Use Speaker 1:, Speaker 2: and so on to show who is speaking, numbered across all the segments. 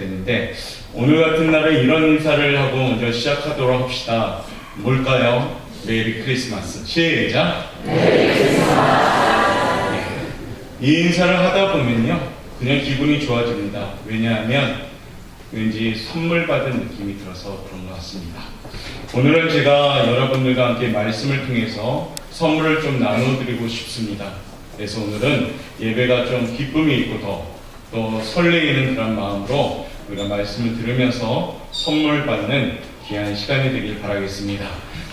Speaker 1: 되는데, 오늘 같은 날에 이런 인사를 하고 먼저 시작하도록 합시다. 뭘까요? 메리 크리스마스. 시작! 메리 크리스마스! 네. 이 인사를 하다 보면요, 그냥 기분이 좋아집니다. 왜냐하면 왠지 선물 받은 느낌이 들어서 그런 것 같습니다. 오늘은 제가 여러분들과 함께 말씀을 통해서 선물을 좀 나눠드리고 싶습니다. 그래서 오늘은 예배가 좀 기쁨이 있고 또 설레이는 그런 마음으로 우리가 말씀을 들으면서 선물 받는 귀한 시간이 되길 바라겠습니다.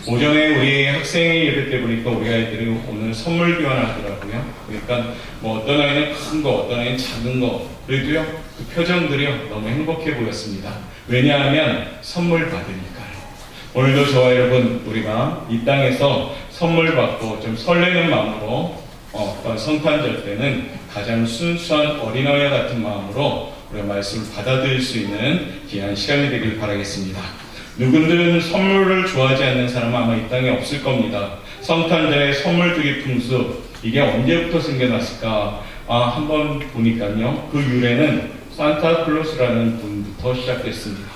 Speaker 1: 오전에 우리 학생의 예배 때 보니까 우리 아이들이 오늘 선물 교환을 하더라고요. 그러니까 뭐 어떤 아이는 큰 거, 어떤 아이는 작은 거, 그래도요 그 표정들이요 너무 행복해 보였습니다. 왜냐하면 선물 받으니까요. 오늘도 저와 여러분 우리가 이 땅에서 선물 받고 좀 설레는 마음으로 어떤 성탄절 때는 가장 순수한 어린아이와 같은 마음으로 우리가 말씀을 받아들일 수 있는 귀한 시간이 되길 바라겠습니다. 누구든 선물을 좋아하지 않는 사람은 아마 이 땅에 없을 겁니다. 성탄절에 선물 주기 풍습, 이게 언제부터 생겨났을까? 한번 보니까요, 그 유래는 산타클로스라는 분부터 시작됐습니다.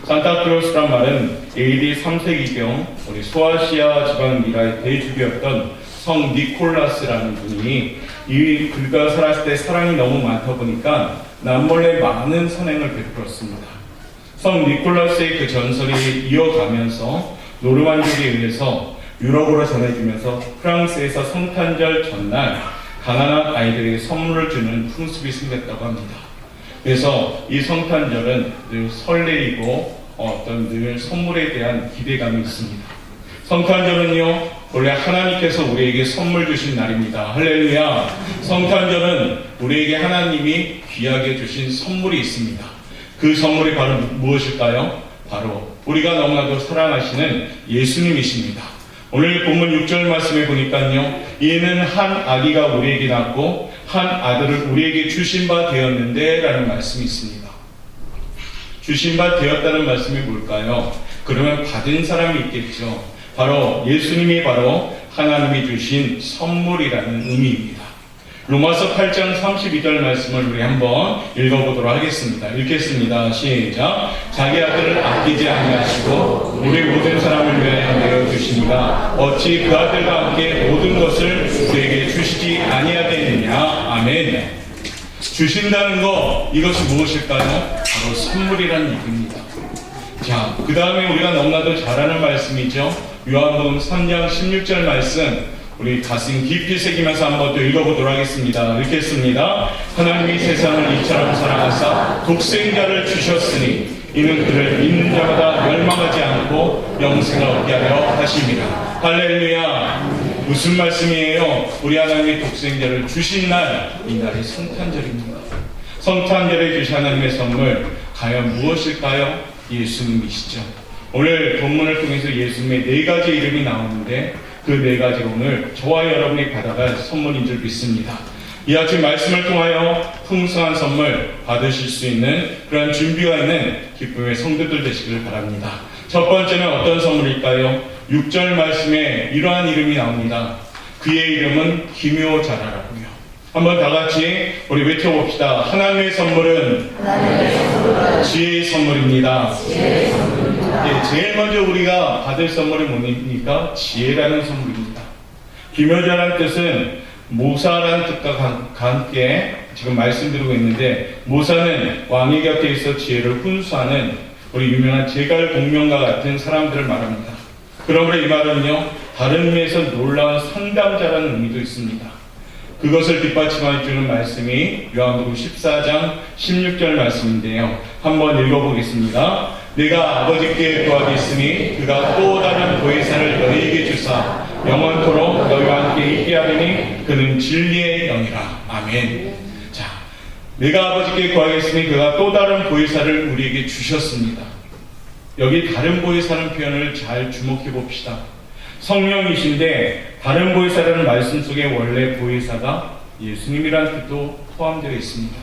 Speaker 1: 산타클로스란 말은 AD 3세기경 우리 소아시아 지방 미라의 대주교였던 성 니콜라스라는 분이 그가 살았을 때 사랑이 너무 많다 보니까 남몰래 많은 선행을 베풀었습니다. 성 니콜라스의 그 전설이 이어가면서 노르만족에 의해서 유럽으로 전해지면서 프랑스에서 성탄절 전날 가난한 아이들에게 선물을 주는 풍습이 생겼다고 합니다. 그래서 이 성탄절은 늘 설레이고 늘 선물에 대한 기대감이 있습니다. 성탄절은요, 원래 하나님께서 우리에게 선물 주신 날입니다. 할렐루야. 성탄절은 우리에게 하나님이 귀하게 주신 선물이 있습니다. 그 선물이 바로 무엇일까요? 바로 우리가 너무나도 사랑하시는 예수님이십니다. 오늘 본문 6절 말씀에 보니까요, 이는 한 아기가 우리에게 낳고 한 아들을 우리에게 주신 바 되었는데 라는 말씀이 있습니다. 주신 바 되었다는 말씀이 뭘까요? 그러면 받은 사람이 있겠죠. 바로 예수님이 바로 하나님이 주신 선물이라는 의미입니다. 로마서 8장 32절 말씀을 우리 한번 읽어보도록 하겠습니다. 읽겠습니다. 시작. 자기 아들을 아끼지 아니하시고 우리 모든 사람을 위하여 내어주시니가 어찌 그 아들과 함께 모든 것을 우리에게 주시지 아니하겠느냐. 아멘. 주신다는 거, 이것이 무엇일까요? 바로 선물이라는 얘기입니다. 자, 그 다음에 우리가 너무나도 잘 아는 말씀이죠. 요한복음 3장 16절 말씀, 우리 가슴 깊이 새기면서 한번 또 읽어보도록 하겠습니다. 읽겠습니다. 하나님이 세상을 이처럼 사랑하사 독생자를 주셨으니 이는 그를 믿는 자마다 멸망하지 않고 영생을 얻게 하려 하심이라. 할렐루야. 무슨 말씀이에요? 우리 하나님이 독생자를 주신 날, 이 날이 성탄절입니다. 성탄절에 주신 하나님의 선물, 과연 무엇일까요? 예수님이시죠. 오늘 본문을 통해서 예수님의 4가지 이름이 나오는데 그 4가지가 오늘 저와 여러분이 받아갈 선물인 줄 믿습니다. 이 아침 말씀을 통하여 풍성한 선물 받으실 수 있는 그런 준비가 있는 기쁨의 성도들 되시길 바랍니다. 첫 번째는 어떤 선물일까요? 6절 말씀에 이러한 이름이 나옵니다. 그의 이름은 기묘자라라고요. 한번 다 같이 우리 외쳐봅시다. 하나님의 선물은 지혜의 선물입니다. 제일 먼저 우리가 받을 선물이 뭡니까? 지혜라는 선물입니다. 기묘자라는 뜻은 모사라는 뜻과 함께 지금 말씀드리고 있는데, 모사는 왕의 곁에 있어 지혜를 훈수하는 우리 유명한 제갈공명과 같은 사람들을 말합니다. 그러므로 이 말은요, 다른 의미에서 놀라운 상담자라는 의미도 있습니다. 그것을 뒷받침해주는 말씀이 요한복음 14장 16절 말씀인데요. 한번 읽어보겠습니다. 내가 아버지께 구하겠으니 그가 또 다른 보혜사를 너희에게 주사 영원토록 너희와 함께 있게 하리니 그는 진리의 영이라. 아멘. 자, 내가 아버지께 구하겠으니 그가 또 다른 보혜사를 우리에게 주셨습니다. 여기 다른 보혜사라는 표현을 잘 주목해 봅시다. 성령이신데 다른 보혜사라는 말씀 속에 원래 보혜사가 예수님이라는 뜻도 포함되어 있습니다.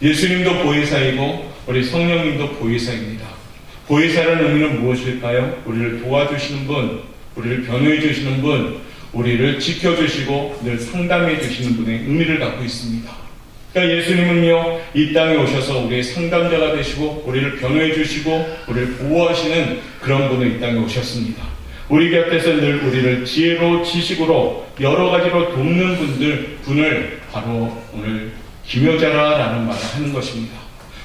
Speaker 1: 예수님도 보혜사이고 우리 성령님도 보혜사입니다. 보혜사라는 의미는 무엇일까요? 우리를 도와주시는 분, 우리를 변호해 주시는 분, 우리를 지켜주시고 늘 상담해 주시는 분의 의미를 갖고 있습니다. 그러니까 예수님은요, 이 땅에 오셔서 우리의 상담자가 되시고 우리를 변호해 주시고 우리를 보호하시는 그런 분으로 이 땅에 오셨습니다. 우리 곁에서 늘 우리를 지혜로 지식으로 여러 가지로 돕는 분을 바로 오늘 기묘자라는 말을 하는 것입니다.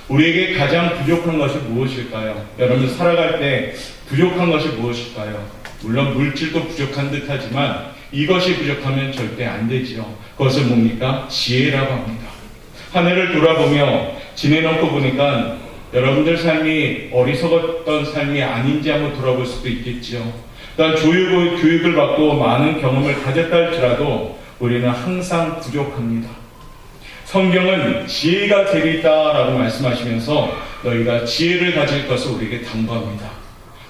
Speaker 1: 우리에게 가장 부족한 것이 무엇일까요? 여러분 살아갈 때 부족한 것이 무엇일까요? 물론 물질도 부족한 듯 하지만 이것이 부족하면 절대 안 되지요. 그것은 뭡니까? 지혜라고 합니다. 한 해를 돌아보며 지내놓고 보니까 여러분들 삶이 어리석었던 삶이 아닌지 한번 돌아볼 수도 있겠지요. 그러니까 교육을 받고 많은 경험을 가졌다 할지라도 우리는 항상 부족합니다. 성경은 지혜가 제일 있다라고 말씀하시면서 너희가 지혜를 가질 것을 우리에게 당부합니다.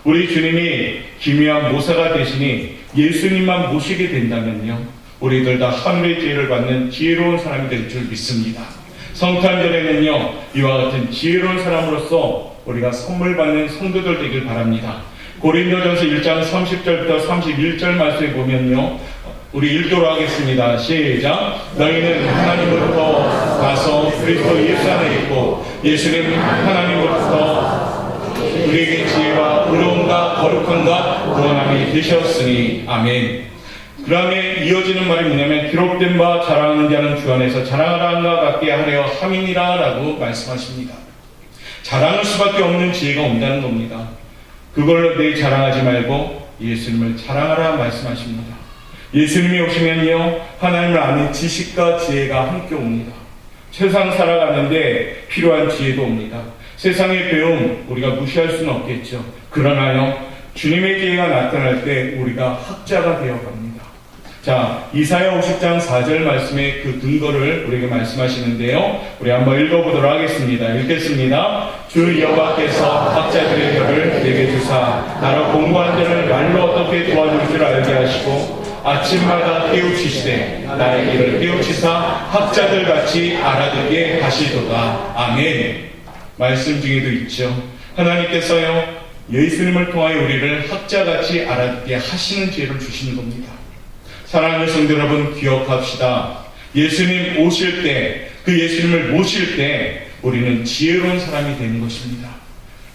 Speaker 1: 우리 주님이 기묘한 모사가 되시니 예수님만 모시게 된다면요, 우리들 다 하늘의 지혜를 받는 지혜로운 사람이 될 줄 믿습니다. 성탄절에는요, 이와 같은 지혜로운 사람으로서 우리가 선물 받는 성도들 되길 바랍니다. 고린도전서 1장 30절부터 31절 말씀에 보면요, 우리 읽도록 하겠습니다. 시작. 너희는 하나님으로부터 나서 그리스도 예수 안에 있고 예수님 하나님으로부터 우리에게 지혜와 의로움과 거룩함과 구원함이 되셨으니 아멘. 그 다음에 이어지는 말이 뭐냐면 기록된 바 자랑하는 자는 주 안에서 자랑하는 것 같게 하려 함이니라 라고 말씀하십니다. 자랑할 수밖에 없는 지혜가 온다는 겁니다. 그걸로 내 자랑하지 말고 예수님을 자랑하라 말씀하십니다. 예수님이 오시면요, 하나님을 아는 지식과 지혜가 함께 옵니다. 세상 살아가는데 필요한 지혜도 옵니다. 세상의 배움 우리가 무시할 수는 없겠죠. 그러나요, 주님의 지혜가 나타날 때 우리가 학자가 되어갑니다. 자, 이사야 50장 4절 말씀의 그 근거를 우리에게 말씀하시는데요, 우리 한번 읽어보도록 하겠습니다. 읽겠습니다. 주 여호와께서 학자들의 혀를 내게 주사 나로 공부한 자를 말로 어떻게 도와줄 줄 알게 하시고 아침마다 깨우치시되 나의 길을 깨우치사 학자들 같이 알아듣게 하시도다. 아멘. 말씀 중에도 있죠. 하나님께서요, 예수님을 통하여 우리를 학자같이 알아듣게 하시는 지혜를 주시는 겁니다. 사랑하는 성도 여러분, 기억합시다. 예수님 오실 때, 그 예수님을 모실 때 우리는 지혜로운 사람이 되는 것입니다.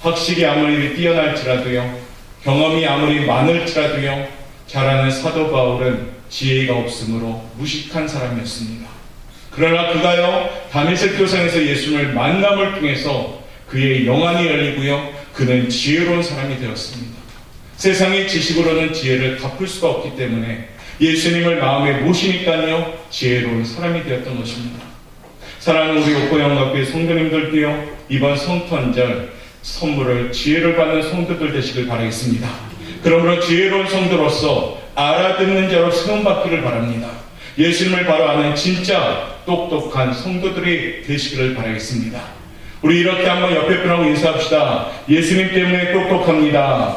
Speaker 1: 학식이 아무리 뛰어날지라도요, 경험이 아무리 많을지라도요, 잘 아는 사도 바울은 지혜가 없으므로 무식한 사람이었습니다. 그러나 그가요, 다메섹 도상에서 예수님을 만남을 통해서 그의 영안이 열리고요, 그는 지혜로운 사람이 되었습니다. 세상의 지식으로는 지혜를 갚을 수가 없기 때문에 예수님을 마음에 모시니까요, 지혜로운 사람이 되었던 것입니다. 사랑하는 우리 옥고영학교의 성도님들도요, 이번 성탄절 선물을 지혜를 받는 성도들 되시길 바라겠습니다. 그러므로 지혜로운 성도로서 알아듣는 자로 세움받기를 바랍니다. 예수님을 바로 아는 진짜 똑똑한 성도들이 되시기를 바라겠습니다. 우리 이렇게 한번 옆에 분하고 인사합시다. 예수님 때문에 똑똑합니다.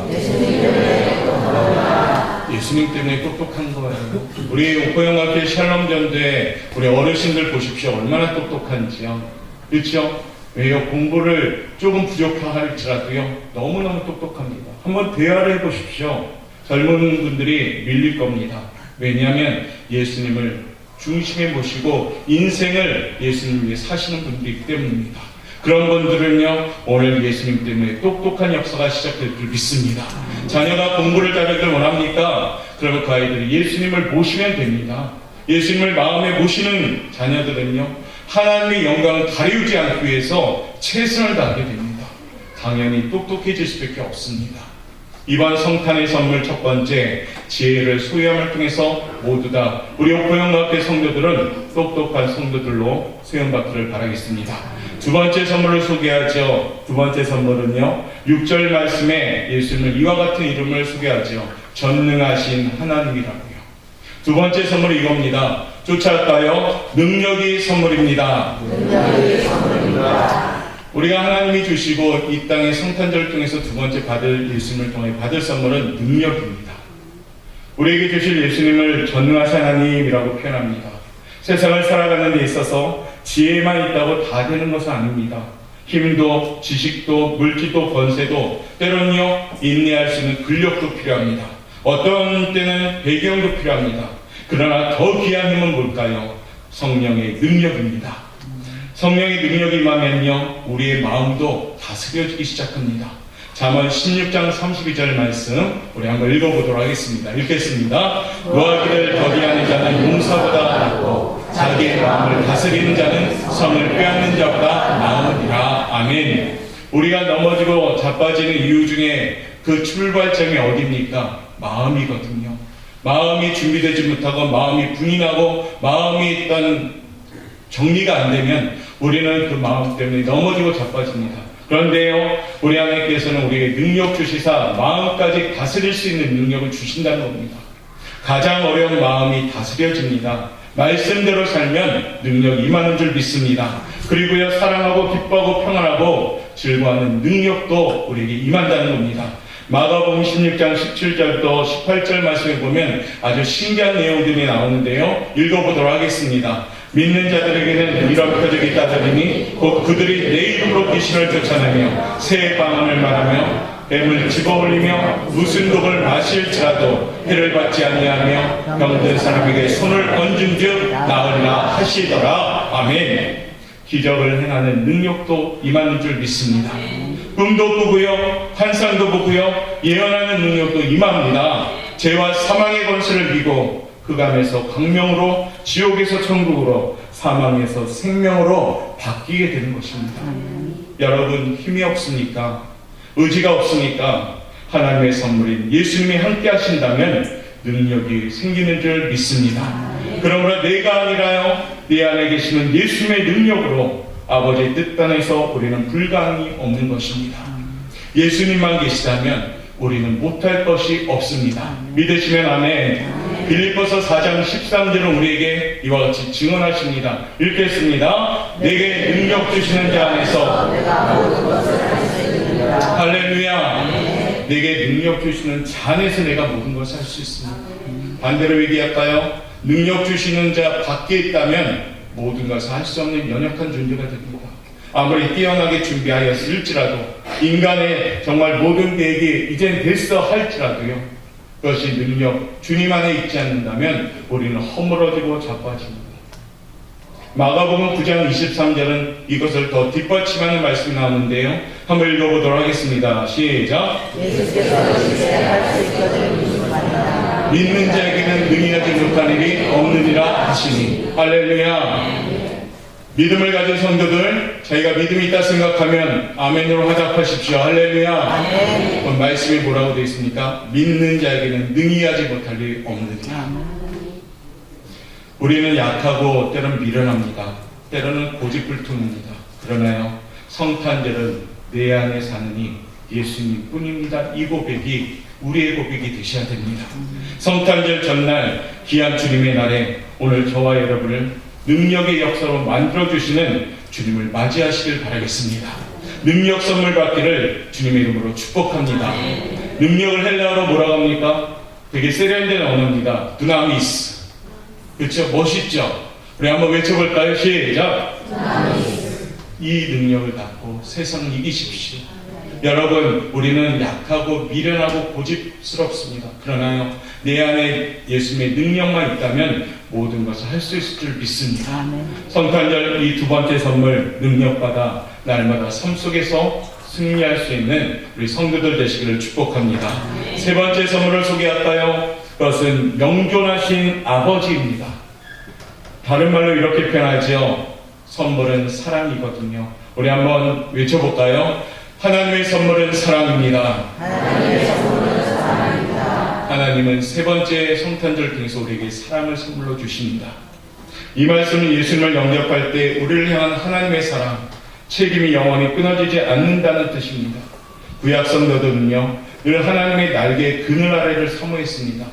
Speaker 1: 예수님 때문에 똑똑한 거예요. 우리 옥고영학교 샬롬전도에 우리 어르신들 보십시오. 얼마나 똑똑한지요. 그렇죠? 왜요? 공부를 조금 부족할지라도요, 너무너무 똑똑합니다. 한번 대화를 해보십시오. 젊은 분들이 밀릴 겁니다. 왜냐하면 예수님을 중심에 모시고 인생을 예수님 위해 사시는 분들이기 때문입니다. 그런 분들은요, 오늘 예수님 때문에 똑똑한 역사가 시작될 줄 믿습니다. 자녀가 공부를 잘하길 원합니까? 그러면 그 아이들이 예수님을 모시면 됩니다. 예수님을 마음에 모시는 자녀들은요, 하나님의 영광을 가리우지 않기 위해서 최선을 다하게 됩니다. 당연히 똑똑해질 수밖에 없습니다. 이번 성탄의 선물 첫 번째, 지혜를 소유함을 통해서 모두 다 우리 옥고영학교 성도들은 똑똑한 성도들로 소용받기를 바라겠습니다. 두 번째 선물을 소개하죠. 두 번째 선물은요, 6절 말씀에 예수님을 이와 같은 이름을 소개하죠. 전능하신 하나님이라고요. 두 번째 선물이 이겁니다. 쫓아갈까요? 능력이 선물입니다. 능력이 선물입니다. 우리가 하나님이 주시고 이 땅의 성탄절을 통해서 두 번째 받을 예수님을 통해 받을 선물은 능력입니다. 우리에게 주실 예수님을 전능하신 하나님이라고 표현합니다. 세상을 살아가는 데 있어서 지혜만 있다고 다 되는 것은 아닙니다. 힘도 지식도 물질도 권세도 때로는요, 인내할 수 있는 근력도 필요합니다. 어떤 때는 배경도 필요합니다. 그러나 더 귀한 힘은 뭘까요? 성령의 능력입니다. 성령의 능력이 임하면요, 우리의 마음도 다스려지기 시작합니다. 잠언 16장 32절 말씀 우리 한번 읽어보도록 하겠습니다. 읽겠습니다. 노하기를 더디하는 자는 용사보다 낫고 자기의 마음을 다스리는 자는 성을 빼앗는 자보다 나으니라. 아멘. 우리가 넘어지고 자빠지는 이유 중에 그 출발점이 어디입니까? 마음이거든요. 마음이 준비되지 못하고 마음이 분이 나고 마음이 일단 정리가 안 되면 우리는 그 마음 때문에 넘어지고 자빠집니다. 그런데요, 우리 하나님께서는 우리에게 능력 주시사 마음까지 다스릴 수 있는 능력을 주신다는 겁니다. 가장 어려운 마음이 다스려집니다. 말씀대로 살면 능력이 임하는 줄 믿습니다. 그리고요, 사랑하고 기뻐하고 평안하고 즐거워하는 능력도 우리에게 임한다는 겁니다. 마가복음 16장 17절부터 18절 말씀에 보면 아주 신기한 내용들이 나오는데요, 읽어보도록 하겠습니다. 믿는 자들에게는 이런 표적이 따르리니 곧 그들이 내 이름으로 귀신을 쫓아내며 새 방언을 말하며 뱀을 집어올리며 무슨 독을 마실지라도 해를 받지 아니하며 병든 사람에게 손을 얹은즉 나으리라 하시더라. 아멘. 기적을 행하는 능력도 임하는 줄 믿습니다. 꿈도 꾸고요, 환상도 보고요, 예언하는 능력도 임합니다. 죄와 사망의 권세를 이기고 흑암에서 광명으로, 지옥에서 천국으로, 사망에서 생명으로 바뀌게 되는 것입니다. 여러분, 힘이 없으니까, 의지가 없으니까 하나님의 선물인 예수님이 함께 하신다면 능력이 생기는 줄 믿습니다. 그러므로 내가 아니라요, 내 안에 계시는 예수님의 능력으로 아버지의 뜻 안에서 우리는 불가능이 없는 것입니다. 예수님만 계시다면 우리는 못할 것이 없습니다. 믿으시면 아멘. 빌립보서 4장 13절은 우리에게 이와 같이 증언하십니다. 읽겠습니다. 내게 능력 주시는 자 안에서 할렐루야. 내게 능력 주시는 자 안에서 내가 모든 것을 할 수 있습니다. 반대로 얘기할까요? 능력 주시는 자 밖에 있다면 모든 것을 할 수 없는 연약한 존재가 됩니다. 아무리 뛰어나게 준비하였을지라도, 인간의 정말 모든 계획이 이젠 됐어 할지라도요, 그것이 능력 주님 안에 있지 않는다면 우리는 허물어지고 자빠집니다. 마가복음 9장 23절은 이것을 더 뒷받침하는 말씀이 나오는데요, 한번 읽어보도록 하겠습니다. 시작. 믿는 자에게는 능히 하지 못한 일이 없느니라 하시니. 할렐루야. 믿음을 가진 성도들, 자기가 믿음이 있다 생각하면 아멘으로 화답하십시오. 할렐루야. 그럼 말씀이 뭐라고 되어 있습니까? 믿는 자에게는 능히 하지 못할 일이 없느니라. 우리는 약하고 때로는 미련합니다. 때로는 고집불통입니다. 그러나요, 성탄절은 내 안에 사느니 예수님 뿐입니다. 이 고백이 우리의 고백이 되셔야 됩니다. 성탄절 전날 귀한 주님의 날에 오늘 저와 여러분을 능력의 역사로 만들어주시는 주님을 맞이하시길 바라겠습니다. 능력 선물 받기를 주님의 이름으로 축복합니다. 능력을 헬라어로 뭐라고 합니까? 되게 세련된 언어입니다. 두나미스. 그렇죠? 멋있죠? 우리 한번 외쳐볼까요? 시작! 이 능력을 갖고 세상을 이기십시오. 여러분, 우리는 약하고 미련하고 고집스럽습니다. 그러나요, 내 안에 예수님의 능력만 있다면 모든 것을 할 수 있을 줄 믿습니다. 아멘. 성탄절 이 두 번째 선물, 능력받아 날마다 삶 속에서 승리할 수 있는 우리 성도들 되시기를 축복합니다. 아멘. 세 번째 선물을 소개할까요? 그것은 영존하신 아버지입니다. 다른 말로 이렇게 표현하죠. 선물은 사랑이거든요. 우리 한번 외쳐볼까요? 하나님의 선물은 사랑입니다. 하나님의 선물은 사랑입니다. 하나님은 세 번째 성탄절 통해서 우리에게 사랑을 선물로 주십니다. 이 말씀은 예수님을 영접할 때 우리를 향한 하나님의 사랑, 책임이 영원히 끊어지지 않는다는 뜻입니다. 구약 성도들은요, 늘 하나님의 날개 그늘 아래를 사모했습니다.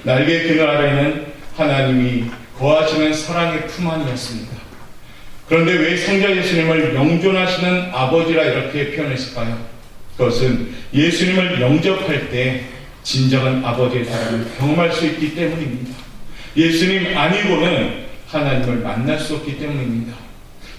Speaker 1: 날개 그늘 아래는 하나님이 거하시는 사랑의 품 안이었습니다. 그런데 왜 성자 예수님을 영존하시는 아버지라 이렇게 표현했을까요? 그것은 예수님을 영접할 때 진정한 아버지의 사랑을 경험할 수 있기 때문입니다. 예수님 아니고는 하나님을 만날 수 없기 때문입니다.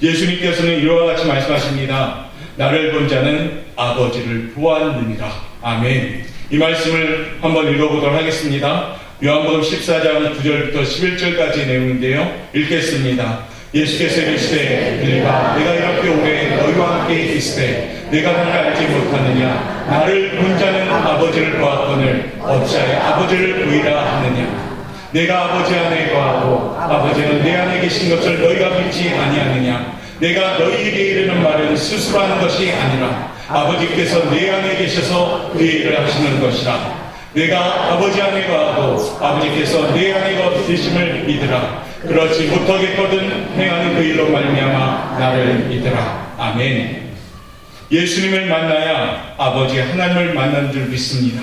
Speaker 1: 예수님께서는 이와 같이 말씀하십니다. 나를 본 자는 아버지를 보았느니라. 아멘. 이 말씀을 한번 읽어보도록 하겠습니다. 요한복음 14장 9절부터 11절까지 내용인데요, 읽겠습니다. 예수께서 이르시되 빌립아 내가 이렇게 오래 너희와 함께 있으되 내가 나를 알지 못하느냐 나를 본 자는 아버지를 보았거늘 어찌하여 아버지를 보이라 하느냐 내가 아버지 안에 거하고 아버지는 내 안에 계신 것을 너희가 믿지 아니하느냐 내가 너희에게 이르는 말은 스스로 하는 것이 아니라 아버지께서 내 안에 계셔서 그 일을 하시는 것이라 내가 아버지 안에 거하고 아버지께서 내 안에 계심을 믿으라 그렇지 못하겠거든 행하는 그 일로 말미암아 나를 믿으라. 아멘. 예수님을 만나야 아버지 하나님을 만난 줄 믿습니다.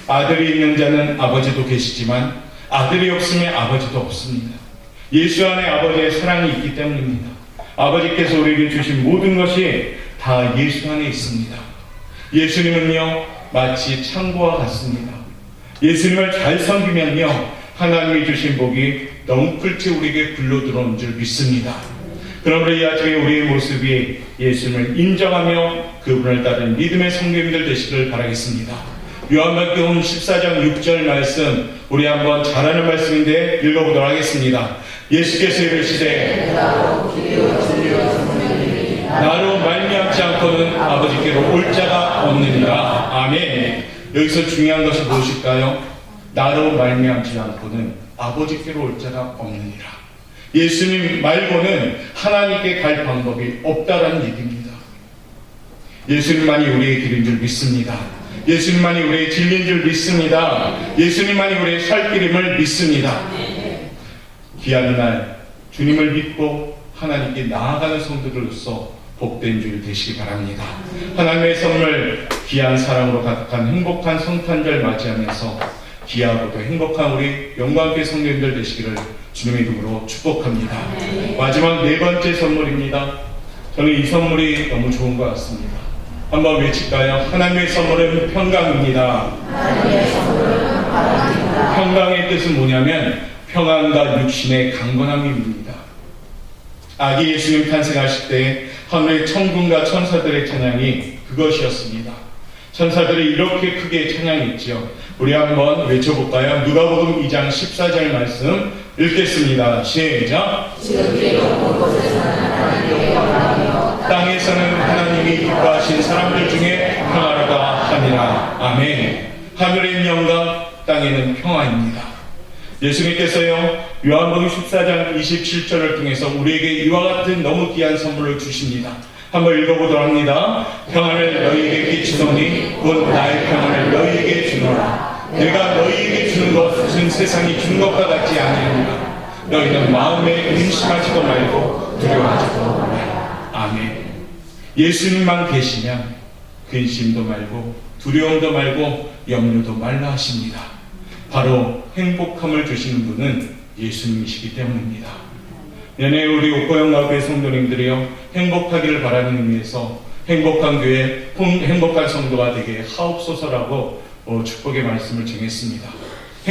Speaker 1: 아들이 있는 자는 아버지도 계시지만 아들이 없으면 아버지도 없습니다. 예수 안에 아버지의 사랑이 있기 때문입니다. 아버지께서 우리에게 주신 모든 것이 다 예수 안에 있습니다. 예수님은요 마치 창고와 같습니다. 예수님을 잘 섬기면요 하나님이 주신 복이 넝쿨치 우리에게 굴러 들어온 줄 믿습니다. 그러므로 이 아침에 우리의 모습이 예수님을 인정하며 그분을 따른 믿음의 성도님들 되시길 바라겠습니다. 요한복음 14장 6절 말씀 우리 한번 잘 아는 말씀인데 읽어보도록 하겠습니다. 예수께서 이르시되 나로 말미암지 않고는 아버지께로 올 자가 없느니라. 아멘. 여기서 중요한 것이 무엇일까요? 나로 말미암지 않고는 아버지께로 올 자가 없느니라. 예수님 말고는 하나님께 갈 방법이 없다라는 얘기입니다. 예수님만이 우리의 길인 줄 믿습니다. 예수님만이 우리의 진리인 줄 믿습니다. 예수님만이 우리의 살 길임을 믿습니다. 귀한 날 주님을 믿고 하나님께 나아가는 성도들로서 복된 줄 되시기 바랍니다. 하나님의 선물 귀한 사랑으로 가득한 행복한 성탄절 맞이하면서 귀하고도 행복한 우리 영광교회 성도님들 되시기를 주님의 이름으로 축복합니다. 마지막 네 번째 선물입니다. 저는 이 선물이 너무 좋은 것 같습니다. 한번 외칠까요? 하나님의 선물은 평강입니다. 평강의 뜻은 뭐냐면 평안과 육신의 강건함입니다. 아기 예수님 탄생하실 때 하늘의 천군과 천사들의 찬양이 그것이었습니다. 천사들이 이렇게 크게 찬양했지요. 우리 한번 외쳐볼까요? 누가복음 2장 14절 말씀 읽겠습니다. 시작. 땅에서는 하나님이 기뻐하신 사람들 중에 평화로다 하니라. 아멘. 하늘의 영광, 땅에는 평화입니다. 예수님께서요 요한복음 14장 27절을 통해서 우리에게 이와 같은 너무 귀한 선물을 주십니다. 한번 읽어보도록 합니다. 평안을 너희에게 끼치노니 곧 나의 평안을 너희에게 주노라. 내가 너희에게 주는 것은 세상이 주는 것과 같지 아니하니라. 너희는 마음에 근심하지도 말고 두려워하지도 말라. 아멘. 예수님만 계시면 근심도 말고 두려움도 말고 염려도 말라 하십니다. 바로 행복함을 주시는 분은 예수님이시기 때문입니다. 내내 우리 옥고영 나우교회 성도님들이요 행복하기를 바라는 의미에서 행복한 교회, 행복한 성도가 되게 하옵소서라고 축복의 말씀을 정했습니다.